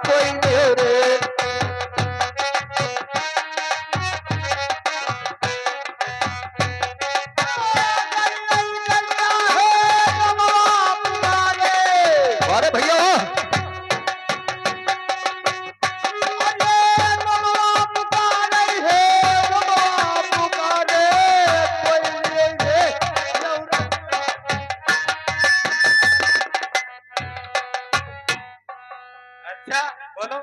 कोई नहीं रे। अरे भैया अच्छा बोलो।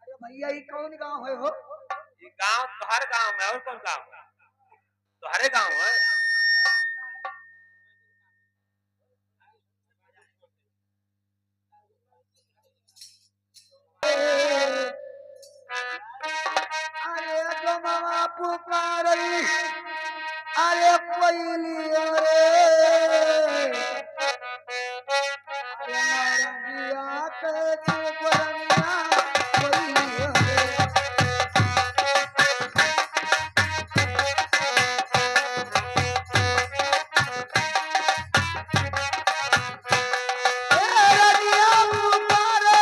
अरे भैया ये कौन गांव है हो? ये गांव तुम्हारे गांव में और कौन गांव? तुम्हारे गांव है। अरे जो मामा पुकारी अरे कोई लियो रे। अरे नारंगिया के चुपरनिया कोई लियो रे। ए रजिया पुकारे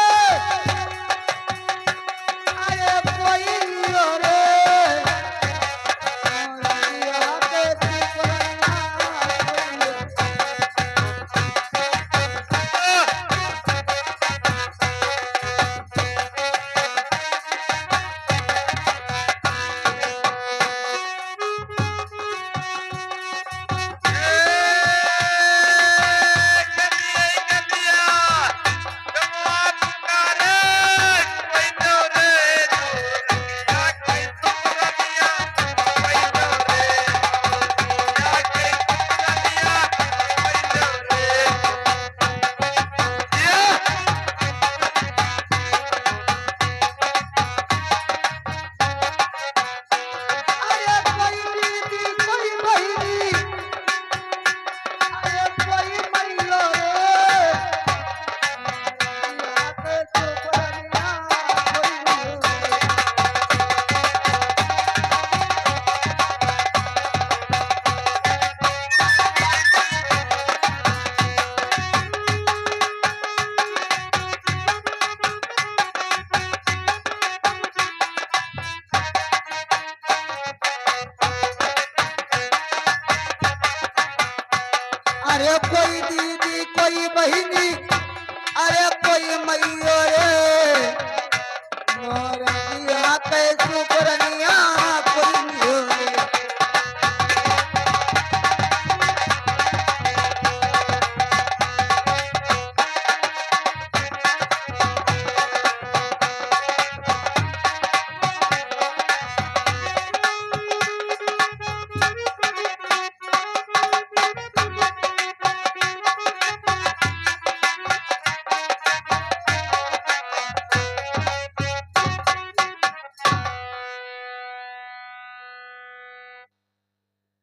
अरे कोई लियो रे। नारंगिया के चुपरनिया कोई लियो रे। अरे कोई दीदी कोई बहिनी अरे कोई मैलो रे। नारंगिया के चुपरनिया कोई लियो रे। अरे कोई दीदी कोई बहिनी अरे कोई मैयो रे। नारंगिया के चुपरनिया कोई लियो रे।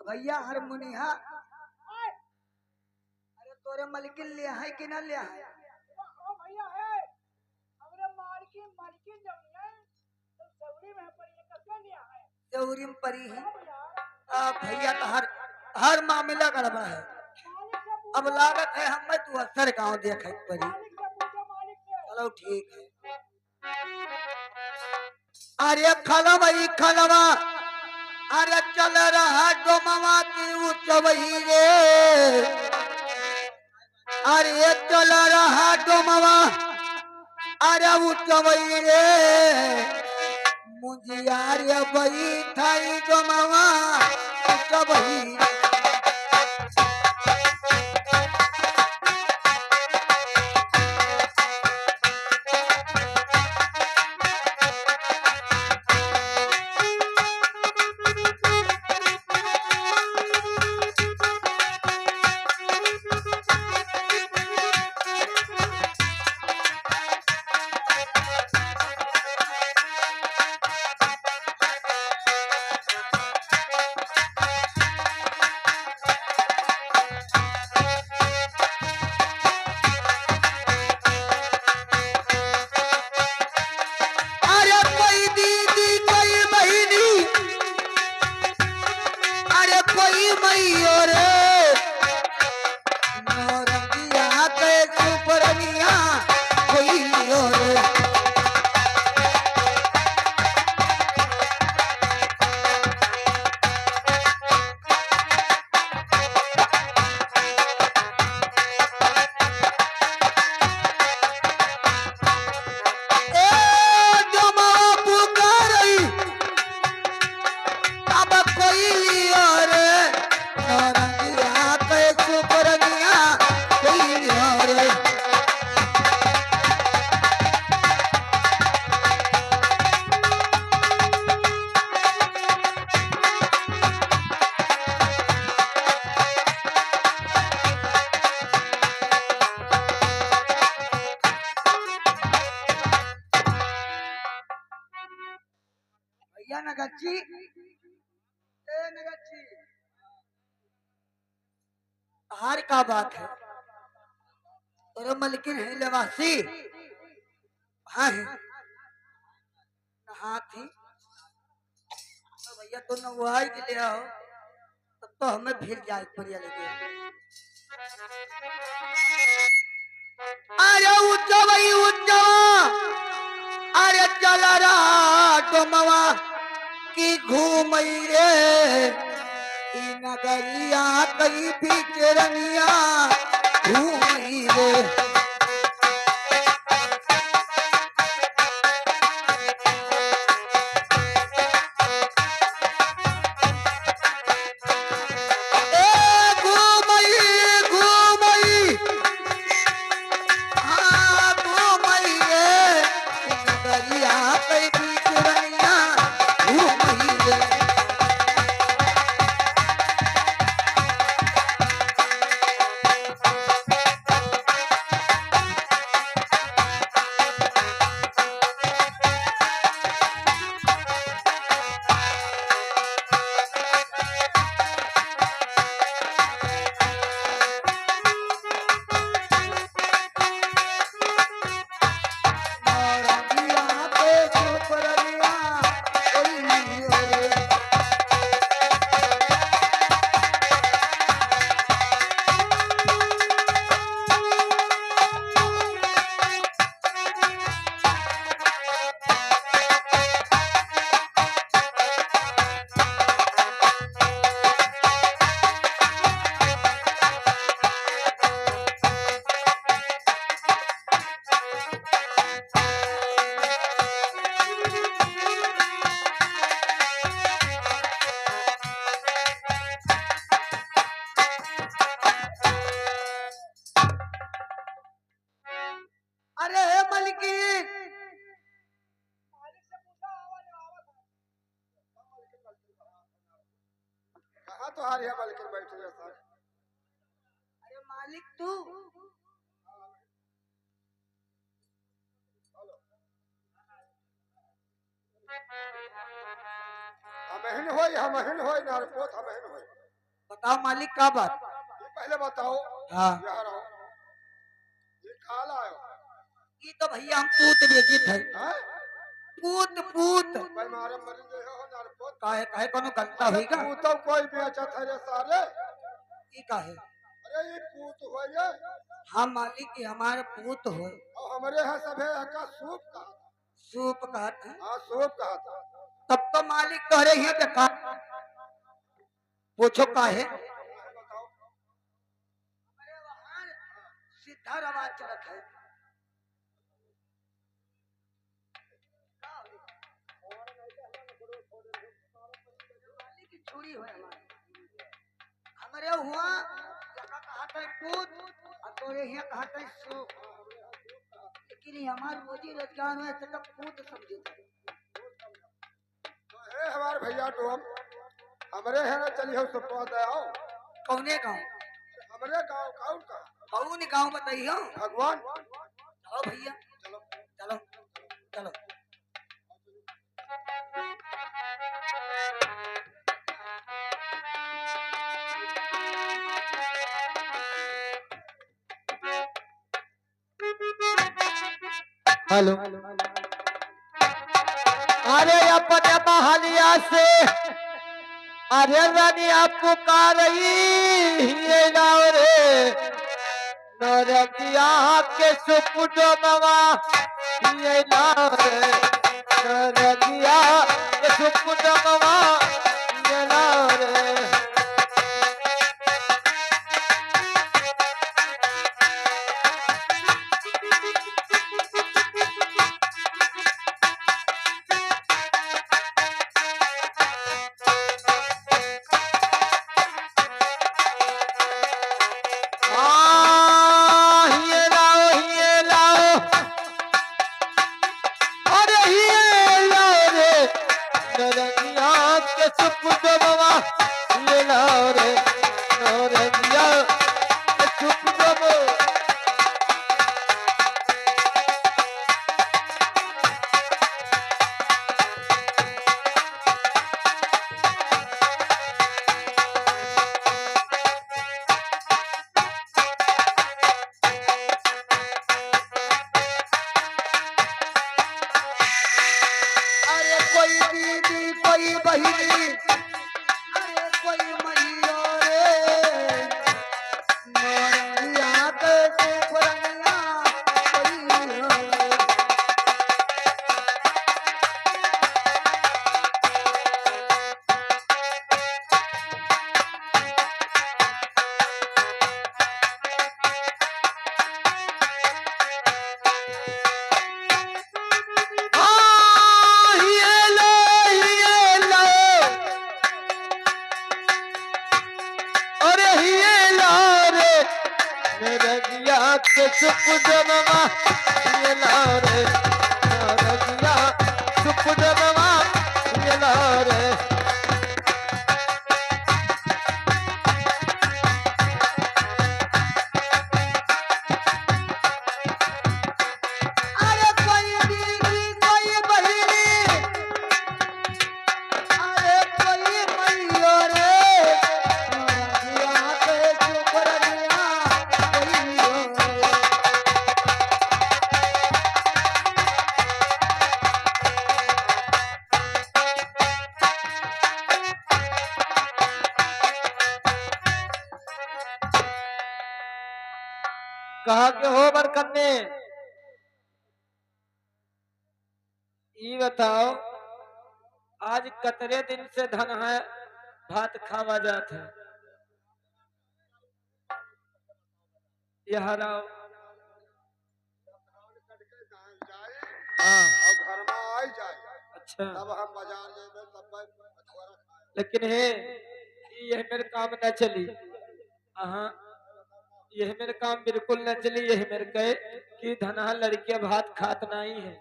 भैया हारमोनिया अरे तोरे मलकिन ले है कि ना ले है? हाँ भैया है। हमरे मालकिन मालकिन जब है तो सौरी में पड़ी है कैसे लिया है? चौरी में परी है। हाँ भैया। भैया तो हर मामला गड़बड़ है। मालिक से अब लागत है हमें तू असर गाँव देखे परी। मालिक से पूछो मालिक से। चलो ठीक है। अरे खलवई खलवा अरे चल रहा डोमवा की उचवही रे। अरे चल रहा डोमवा अरे उचवही रे। मुझिया रे बैठाई डोमवा उचवही रे। नगच्ची ए नगच्ची हार का बात है और मलकिन है लेवासी हाँ है हाथी तो भैया तो नवाई के ले आओ तब तो हमें फिर जाए बढ़िया लगे अरे उच्चा भाई उच्चा अरे चल रहा डोमवा की घूम रे ई नगरिया कई बिचरनिया घूम रे अरे मलकिन मालिक से पूछा आवाज आवाज कहाँ तो हार है मालिक बैठे हुए सर अरे मालिक तू हमहिन होई नारपोत हमहिन होई बताओ मालिक का बात ये पहले बताओ हाँ यहाँ रहो ये खा लायो ये तो भैया हम पूत बेचित है हैं पूत पूत भाई मारे मरी गए हो नारपोत काहे कोनो गलता होईगा तू तो कोई बेचत है रे सारे ये काहे अरे ये पूत हो ये हम मालिक के हमारे पूत हो और हमारे यहाँ सभे का सूप कहा सूप कहते हैं हाँ सूप कहा था तब तो मालिक तोहरे ही देखा पूछो काहे बताओ हमारे वहाँ सीधा रवाज चलत है मालिक की छुरी हो हमारे हुआ जगह कहता है पूत और तोरे यहाँ कहता है सूप लेकिन ये हमारे रोजी रोजगार में से कब पूत समझे हे हमारे भैया डोम हमरे है ना चली हो सब पहुंच आओ कौने गाँव हमरे गांव काउन का कौन गाँव बताइयो भगवान चलो भैया चलो चलो चलो हेलो अरे अपने महलिया से अरे रानिया पुकार रही रे नरगिया के सुपुटो मवा ये रे नरगिया के सुपुटो मवा ये रे कोई दीदी कोई बहिनी अरे कोई मैया रे मोरनिया के सुपरनिया कोई हो। सुप जनमा ये लारे रगिया सुप जनमा ये लारे अरे कोई दीदी कोई बहिनी अरे कोई मैया रे मोरनिया के सुपरनिया कोई हो। कहा के हो बरकन्ने ये बताओ आज कतरे दिन से धन है भात खावा जात है यह रहो हाँ और घर में आई जाए अच्छा तब हम बाजार जेबे तब मछुआरा खाए। लेकिन हे यह मेरे काम न चली हाँ यह मेरे काम बिल्कुल न चली यह मेरे कहे कि धनहा लड़के भात खात नहीं है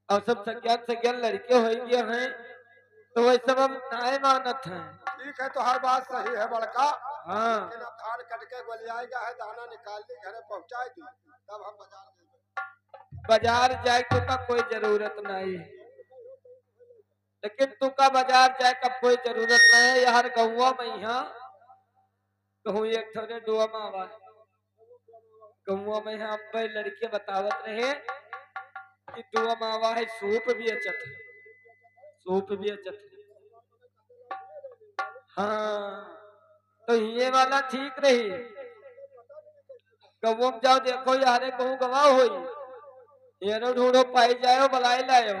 और सब सज्ञान सज्ञान लड़के हो गए हैं तो वही सब हम नाय मानत हैं। ठीक है तो हर बात सही है बड़का, हाँ लेकिन अब धान कट के गोलियाएगा है दाना निकाल ली घरे पहुंचाए दी तब हम बाजार जेबे। बाजार जाए तो का कोई जरूरत नहीं है लेकिन तू का बाजार जाए का कोई जरूरत नहीं है यार गौवा में यहाँ कहूँ एक थोड़े डुआ मावा गौवा में यहाँ अब लड़के बतावत रहे कि डुआ मावा है सूप भी अच्छत है सूप भी अच्छत है हाँ तो ये वाला ठीक रही गौवा में जाओ देखो यारे कहूँ गवाह होई येरो ढूंढो पाई जाओ बलाई लाओ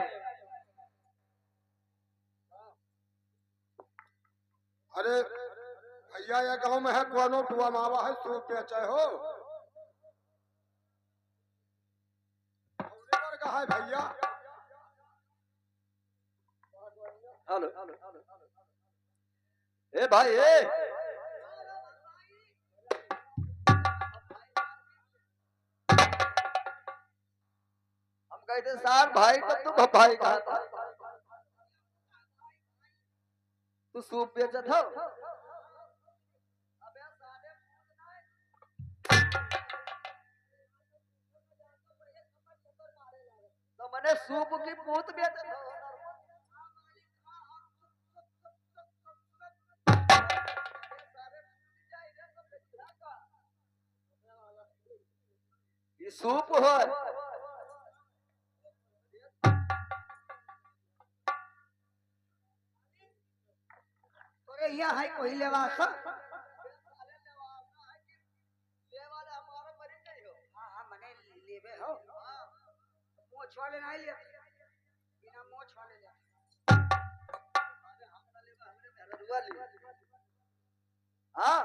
अरे भैया ये गांव में है कोनो टुआ मावा है सूप बेचे हो है भैया। हेलो ए भाई ए हम कहते सार भाई तो तू भाई कहा था तू सूप बेचत हो तो मैंने सूप की पूत बेचत हो ये सूप हो यहाँ है कोई लेवा सब मने लेवे हो मोछ वाले नहीं ले बिना मोछ वाले ले हाँ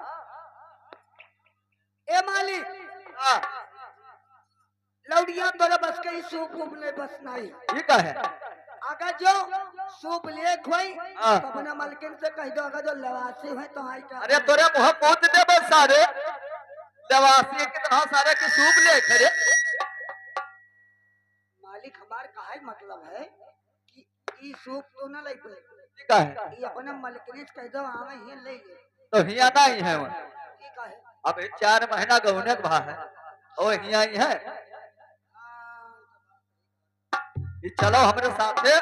ए मालिक हाँ लौड़िया तोरा बस के सूप ले बस नहीं ठीक है अगर जो सूप ले खोई तो अपने मालकिन से कह दो अगर जो लवासी है तो हाई का अरे तोरे मुँह पहुंच दे बस सारे लवासी कितना सारे के सूप ले खड़े मालिक हमार काहे मतलब है कि ई सूप तो न ले कोई ठीक है ये अपने मालकिन से कह दो आवे ही ले ले तो हिया नहीं है वो ठीक है अब 4 महीना गौने का है और हिया ही है ये चलो हमारे साथ ये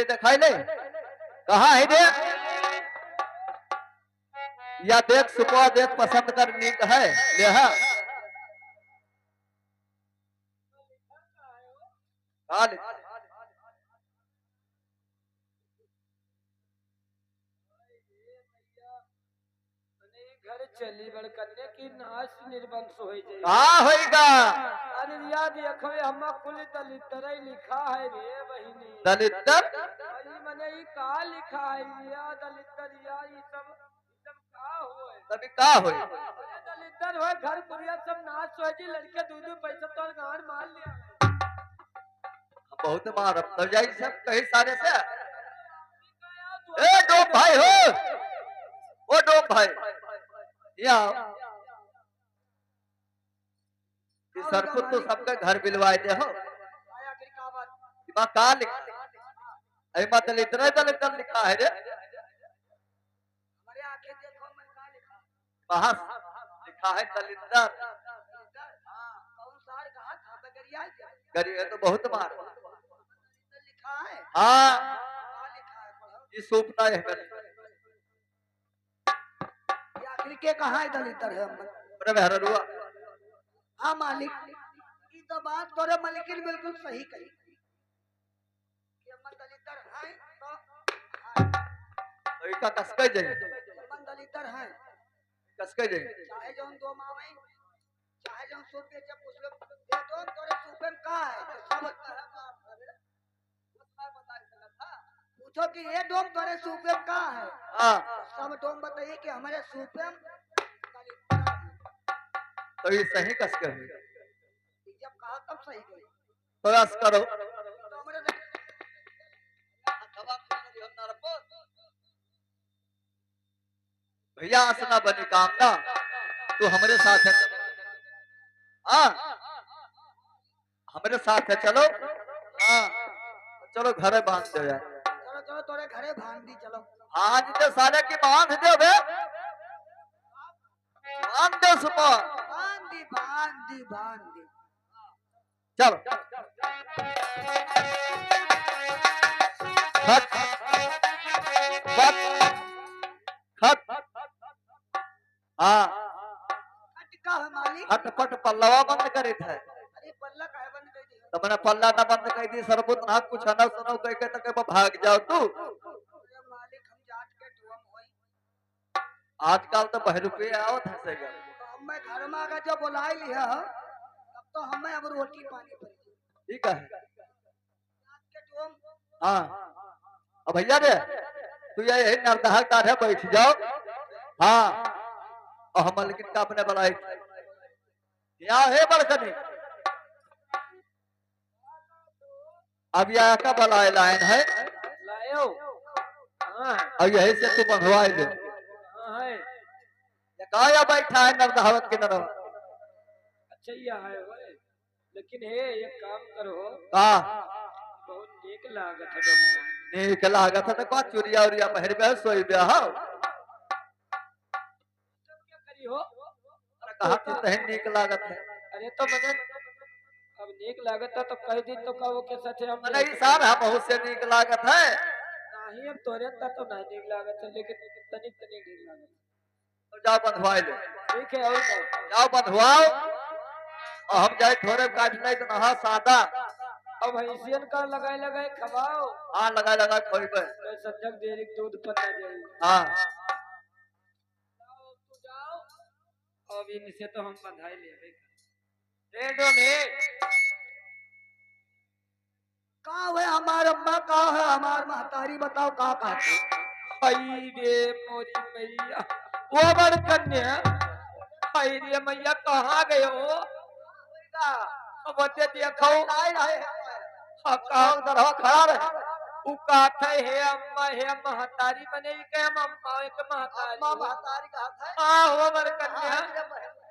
दिखाई ले कहा है दे या देख सुपा देख पसंद कर नीक है ले कहा लिख घर चली बड़ कन्या की नाश निर्वंश हो जाए। कहा होगा अरे याद रखवे हम कुल दलितर लिखा है रे बहिनी। दलितर भाई मने ई का लिखा है या दलितर या ई सब का होए। तभी का होई अरे दलितर होए घर पुरिया सब नाश हो जी लड़के दूध पैसा तो गाड़ मार लिया। बहुत मार तब जाई सब कहीं सारे से ए डोम भाई हो ओ डोम भाई यहाँ कि सरपुर तो सबके घर बिलवाए दे हो आया फिर का बात? दिमाग का लिखा अरे मत इतना दलितर लिखा है रे हमारे आंखें देखो मैं का लिखा? कहा लिखा है दलितर कौन सार कहा था बगरिया क्या? गरीब है तो बहुत मार लिखा है? हाँ का लिखा है पढ़ो? ये सूपना है गरीब ये आखिर के कहाँ है दलितर है हम? अरे बहरा रुआ हाँ मालिक, ये तो बात तोरे मलिकिन बिल्कुल सही कही कि हम दलितर हैं तो का कसके जाए हम दलितर हैं कसके जाए चाहे जो दो मावे चाहे जो सूपे जब कुछ लोग ये दो तोरे सूपे में का है तो सब पूछो कि ये डोम तोरे सूपे में का है हाँ सब डोम बताइए कि हमारे सूपे में तो ये सही कसके हुई जब कहा तब सही गई प्रयास करो तो हमारे भैया आसना बनी कामना तू हमारे साथ है हाँ हमारे साथ है चलो हाँ चलो घरे बांध दो यार चलो चलो तोरे घरे भांग दी चलो हाँ जितने साले की बांध दो बे बांध दो सुबह बांध दी चलो खत खत खत हाँ अटका है मालिक खटपट पल्लवा बंद करे थे अरे पल्ला काहे बंद कर दी तो मैंने पल्ला ना बंद कर दी सरबुत ना कुछ ना सुनो कह के तक भाग जाओ तू अरे मालिक हम जाट के ठुम होई आजकल तो 10 रुपये आओ थे से तो हमें घर में अगर जो बुलाए लिया तब तो हमें अब रोटी पानी पड़ी ठीक है जाट के ठुम हाँ अब भैया रे तू यही नरदहा काढ़े बैठ जाओ हाँ और हम लेकिन का अपने बुलाए यहाँ है बड़कनी अब यहाँ का बुलाए लाइन है लायो हां और यही से तू बंधवाए ले हां है ये कहा या बैठा है नरदहावत के नरवा अच्छा ये है ओए लेकिन हे एक काम करो हाँ बहुत नीक लागत है डोमवा नीक लागत है तो का चुरिया उरिया पहर बे सोई बे हाँ क्या करी हो कहा कि तहे नीक लागत है अरे तो मने अब नीक लागत है तो कह दिन तो कहो के साथे हम नहीं सार हम बहुत से नीक लागत है नहीं अब तोरे तो नहीं नीक लागत है लेकिन तनिक तनिक नीक लागत है। तो जाओ बंधवाए ले ठीक है और क्या? जाओ बंधवाओ और हम जाए थोड़े काट ले तो नहा सादा अब भैंसियन का लगाए लगाए खवाओ हाँ लगा लगा खोई पे तो संजक देरी दूध पता जाए हाँ तू जाओ अब इनसे तो हम बंधाई ले रेडो में कहाँ है हमार अम्मा कहाँ है हमार महतारी बताओ कहाँ कहाँ हई रे मोरी मैया वो बड़ कन्या हई रे मैया कहाँ गए हो बच्चे देखो कहाँ उधर हो खड़ा रहे उ काथे हे अम्मा हे महतारी मने ई के हम अम्मा एक महतारी महतारी कहाँ था हां हो बड़ कन्या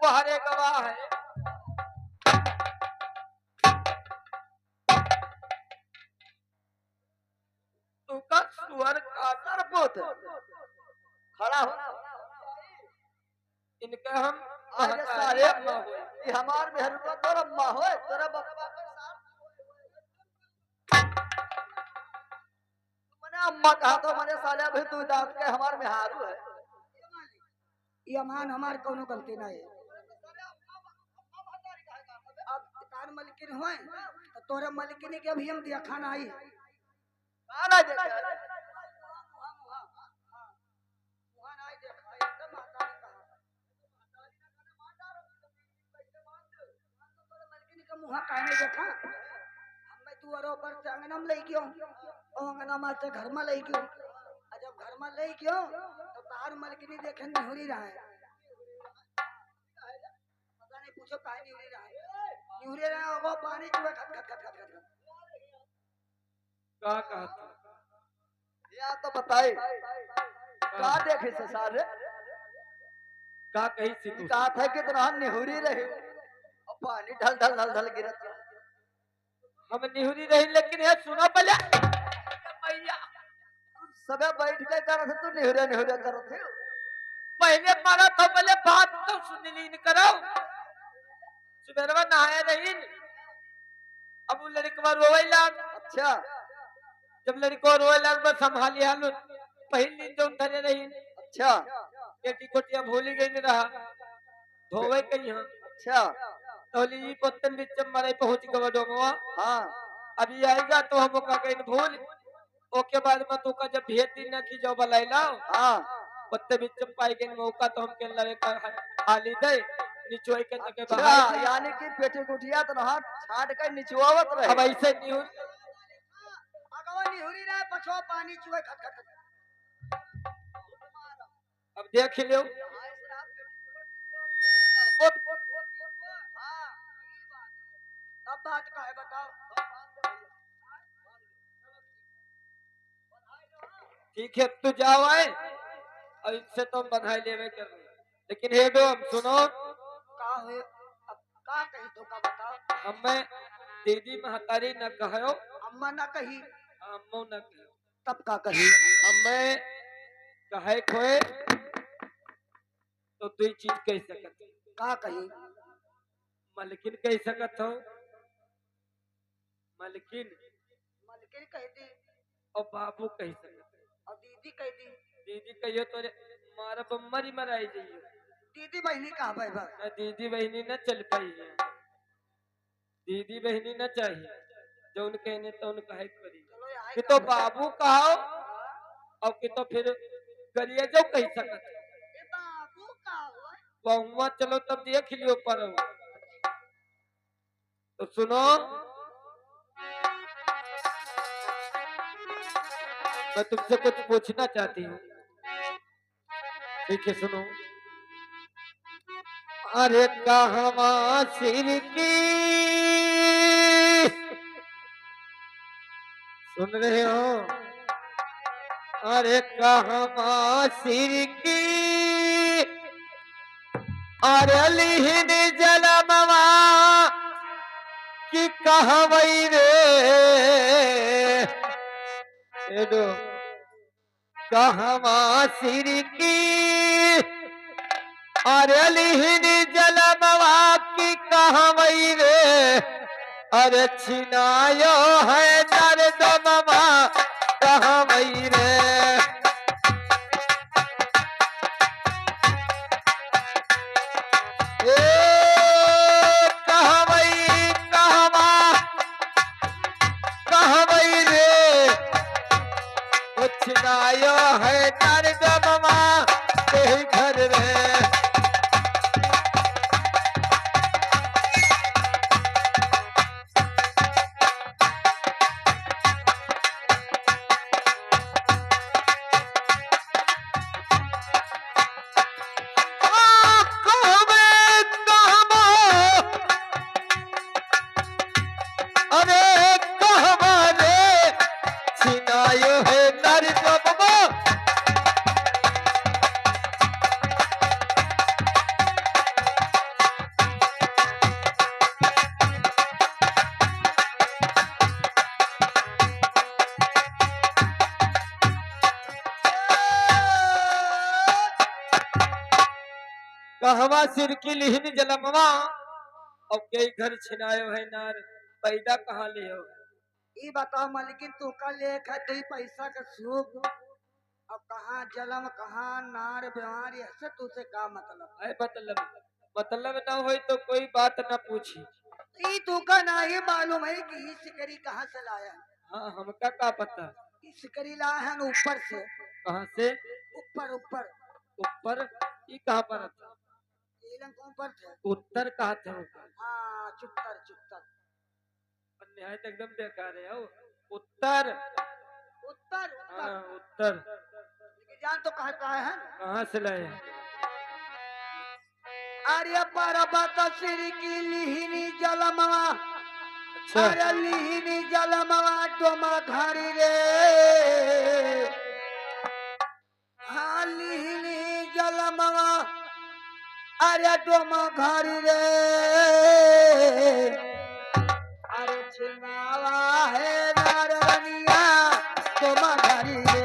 बहरे गवाह है तू का सुअर का सरपुत खड़ा हो इनके हम अरे सारे ये हमार मेहरुआ तोरा अम्मा हो तोरा बाबा मने अम्मा कहा तो मने साले भी तू दांत के हमार मेहारू है ये अमान हमार कोनो गलती नहीं है अब कान मलकिन होए तो तोरे मलकिनी के भी हम देखा नहीं आना देखा मुहा कहने देखा हमें तू अरो पर से अंगना में ले क्यों ओ अंगना में से घर में ले क्यों जब घर में ले क्यों तो तार मलकिनी देखे निहुरी रहा है पता नहीं पूछो काहे निहुरी रहा है निहुरी रहा होगा पानी चुए खट खट खट खट खट का कहता या तो बताई का देखे से सारे का कही सी तू कहा था कि तरह निहुरी रहे और पानी ढल ढल ढल ढल गिरत रहा। हम निहुरी रही लेकिन ये सुनो पहले भैया सबे बैठ के कर तू निहुरे निहुरे कर थे पहले मारा था पहले बात तो सुन ली न करो सुबेरवा नहाया नहीं अब वो लड़कवा रोए लाग अच्छा जब लड़को रोए लाग बस संभाली हालू पहली जो धरे रही अच्छा बेटी कोटिया भूली गई न रहा धोवे कहीं हां अच्छा तोली जी पत्तन बिच मारे पहुंच गवा डोमवा हाँ अभी आएगा तो हम का कहीं भूल ओके बाद में तू का जब भेद दिन न की जो बलाइला हाँ पत्ते बिच पाई के मौका तो हम के लवे का खाली दे निचोई के तके अच्छा बाहर यानी कि पेटे गुठिया तो ना छाट कर निचवावत रहे अब ऐसे नहीं हो अगवा निहुरी रहा है पछो पानी चुए खट खट खट अब देख लियो अब बात का है बताओ ठीक है तू जाओ आए और इनसे तो हम बधाई लेवे कर लेकिन हे दो हम सुनो का हुए अब का कही तो का बताओ हमें दीदी महतारी न कहो अम्मा ना कही अम्मो न कहो तब का कही हमें कहे खोए तो तू चीज कह सकत का कही मलकिन कह सकत हो मलकिन मलकिन कह दी और बाबू कह सकत और दीदी कह दी दीदी कहियो तो मारा बम्मरी मराई जाइए दीदी बहनी कहा भाई बस न दीदी बहनी न चल पाई है दीदी बहनी न चाहिए जो उन कहने तो उन कहे करी चलो यहाँ कि तो बाबू कहो और कि तो फिर करिए जो कह सकत बाबू का हुआ बहुआ चलो तब देख लियो पर तो सुनो मैं तुमसे कुछ पूछना चाहती हूँ ठीक है सुनो अरे कहवा सिर की सुन रहे हो अरे कहवा सिर की अरे लिहिन जलमवा की कहवई रे एडो कहवा सिर की अरे लिहिन जलमवा की कहवई रे अरे छिनायो है दर्दमवा कहवई रे छिनायो है दर्दमवा तेरी घर रे कहवा सिर की लिहिन जलमवा और कई घर छिनायो है नार पैदा कहाँ ले हो ये बताओ मलकिन तू का लेख है तुई पैसा का सूप अब कहाँ जलम कहाँ नार बीमारी ऐसे तुझसे का मतलब है मतलब ना हो तो कोई बात न पूछी ई तू का नहीं मालूम है कि ई सिकरी कहाँ से लाया है? हाँ हमका का पता। ई सिकरी लाया है न ऊपर से, कहाँ से? ऊपर ऊपर ऊपर? ये कहाँ पर था? इलन को ऊपर थे। उत्तर कहाँ थे ऊपर? हाँ चुप्तर चुप्तर निहायत एकदम बेकार है। उत्तर उत्तर हाँ उत्तर उत्तर। लेकिन जान तो कहा है ना? कहाँ से लाए? आर्य पर्वत श्री की लिहिनी जलमवा, अच्छा अरे लिहिनी जलमवा डोमा घारी रे, हाँ लिहिनी जलमवा अरे डोमा घारी रे, अरे छिनावा है नारनिया डोमा घारी रे।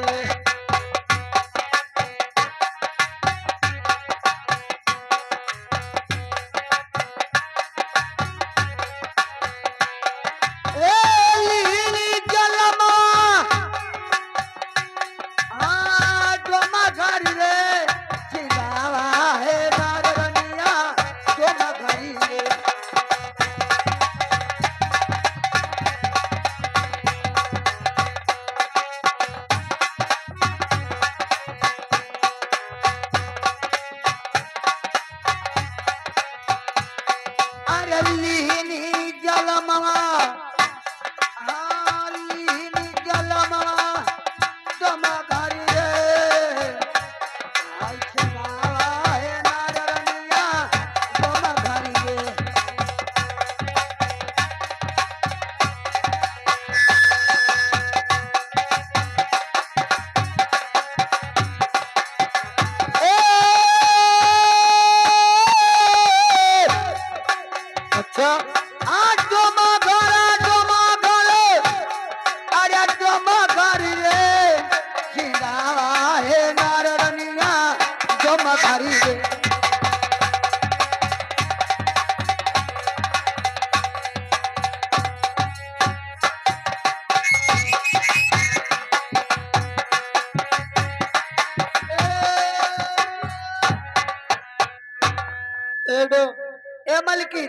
ए मलकिन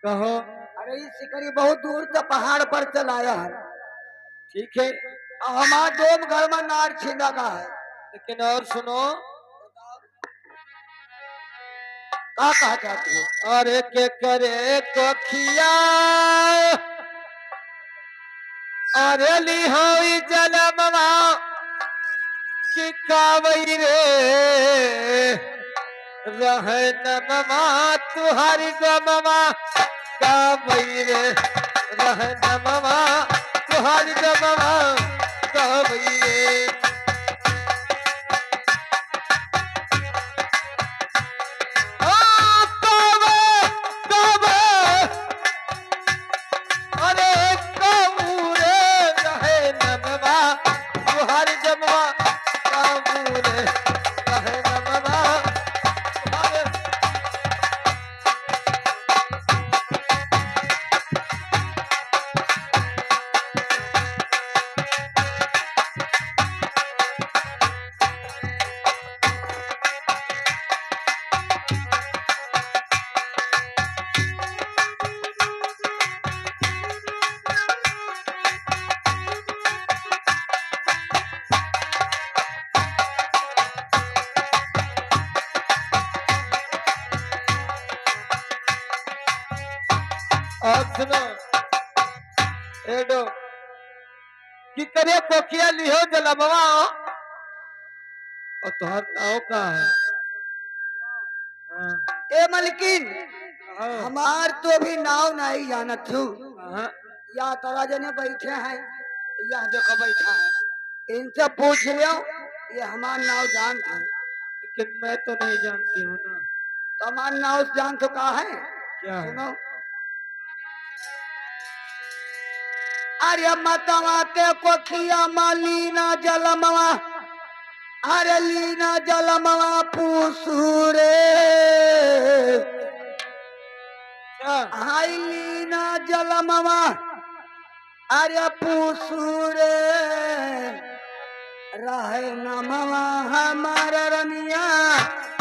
कहो। अरे ये शिकारी बहुत दूर से पहाड़ पर चलाया है। ठीक है हमारा डोम घर में नार छीना का है। लेकिन और सुनो, का कहा चाहती हो? अरे के करे कोखिया अरे लिहाई जलमवा कि कावई रे रहनमवा तुहारी गमवा कावई रे रहनमवा तुहारी गमवा कावई रे। और सुनो एडो कि करे कोकिया लिहो जलमवा और तुहार नाव का है। हाँ, ए मलकिन हाँ, हमार तो भी नाव नहीं जानत हूँ। हाँ, या तोरा जने बैठे हैं या देखो बैठा है, इनसे पूछ लियो ये हमार नाव जान है। लेकिन मैं तो नहीं जानती हूँ ना। तो हमार नाव जान तो का है? क्या है? सुनो, अरे मतवा के कोखिया मालीना जलमवा, अरे लीना जलमवा पूसूरे, क्या? हाय लीना जलमवा अरे पूसूरे, रहे नमवा हमारा रनिया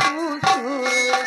पूसूरे।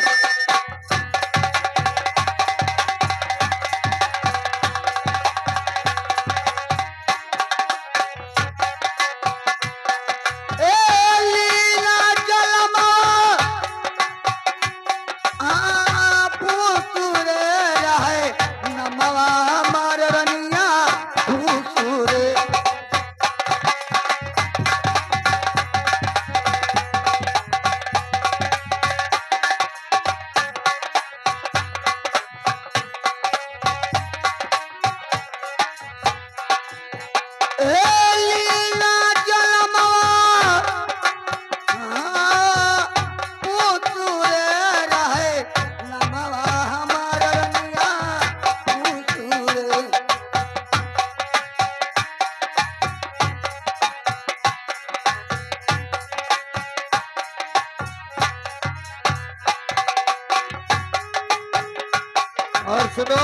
और सुनो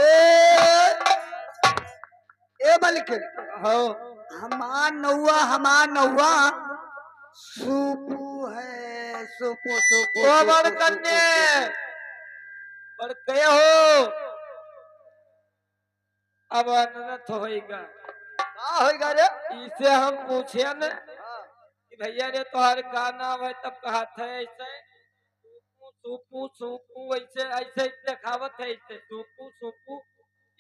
ए ए मलकिन हो हमार नौआ सुपू है सुपू सुपू ओ सुपू, बड़ सुपू, कन्या सुपू। बड़ कहे हो अब अनर्थ होएगा का होएगा रे इसे हम पूछे न कि भैया रे तोहर का नाम है तब कहा था ऐसे सूपू सूपू ऐसे ऐसे दिखावत है ऐसे सूपू सूपू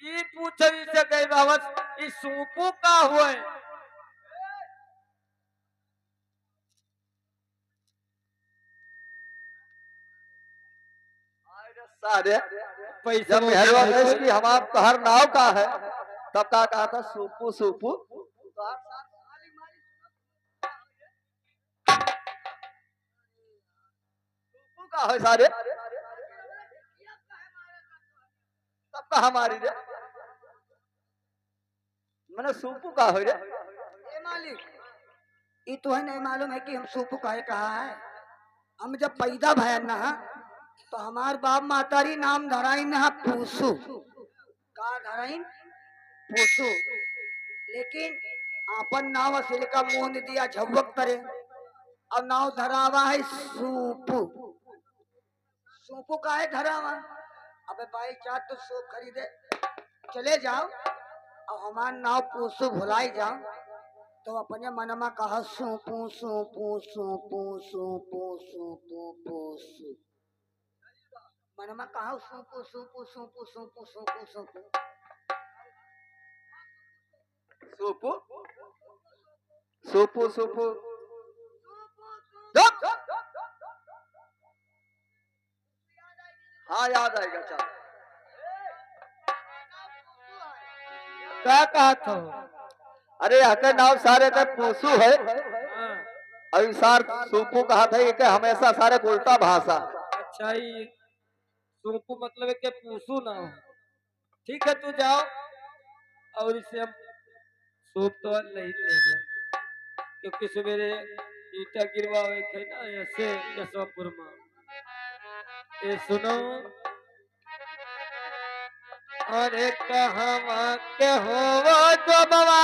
ये पूछो इसे कई बाबत इस सूपू का हुआ है सारे पैसे जब मेहरवा देश की हमार तोहर नाव का है तब का कहा था सूपू सूपू सूपू का है सारे तब का हमारी रे मैंने सूपू का हो रे ए मालिक ये तो है नहीं मालूम है कि हम सुपू काहे कहा है हम जब पैदा भयन ना तो हमार बाप मातारी नाम धराइन है पूसू का धराइन पूसू लेकिन आपन नाव असिल का मोहन दिया झवक करे अब नाव धरावा है सूपू सूपू का है धरावा अबे भाई चार तो सूप खरीदे चले जाओ और हमार नाव पूसू भुलाई जाओ तो अपने मन में कहा सूपू सूपू सूपू सूपू सूपू पूसू मन में कहा सूपू सूपू सूपू सूपू सूपू सूपू सूपू सूपू सूपू हाँ याद आएगा चल क्या कहा था अरे हके नाव सारे के पूसू है हाँ, अभी सार सूपू कहा था ये के हमेशा सारे को उल्टा भाषा अच्छा ही सूपू मतलब है कि पूछू ना हो ठीक है तू जाओ और इसे हम सूप तो नहीं ले गए क्योंकि सवेरे ईटा गिरवावे थे ना ऐसे यशवपुर में ये सुनो अरे कहाँ के हो वो जो बाबा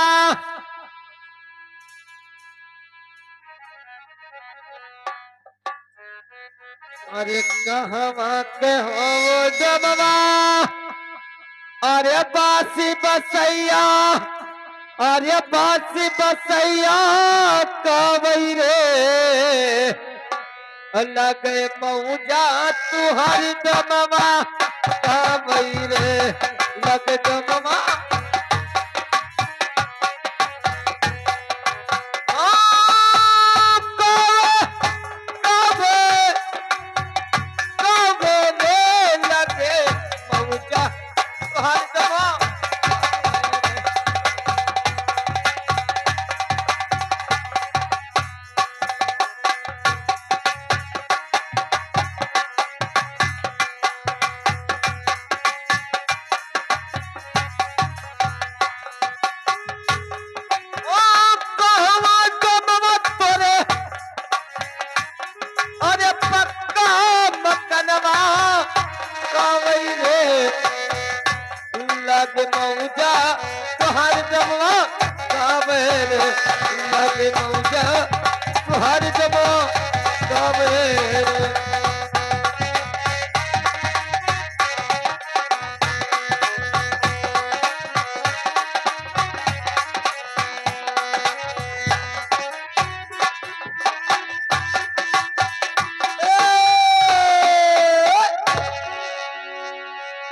अरे कहाँ के हो वो जो बाबा अरे बासी बसैया अरे बासी बसैया कवई रे लगे मऊजा तू हर दमवा कवई रे लग दमवा हर जमा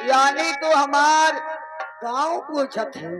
यानी तो हमार गांव पूछत है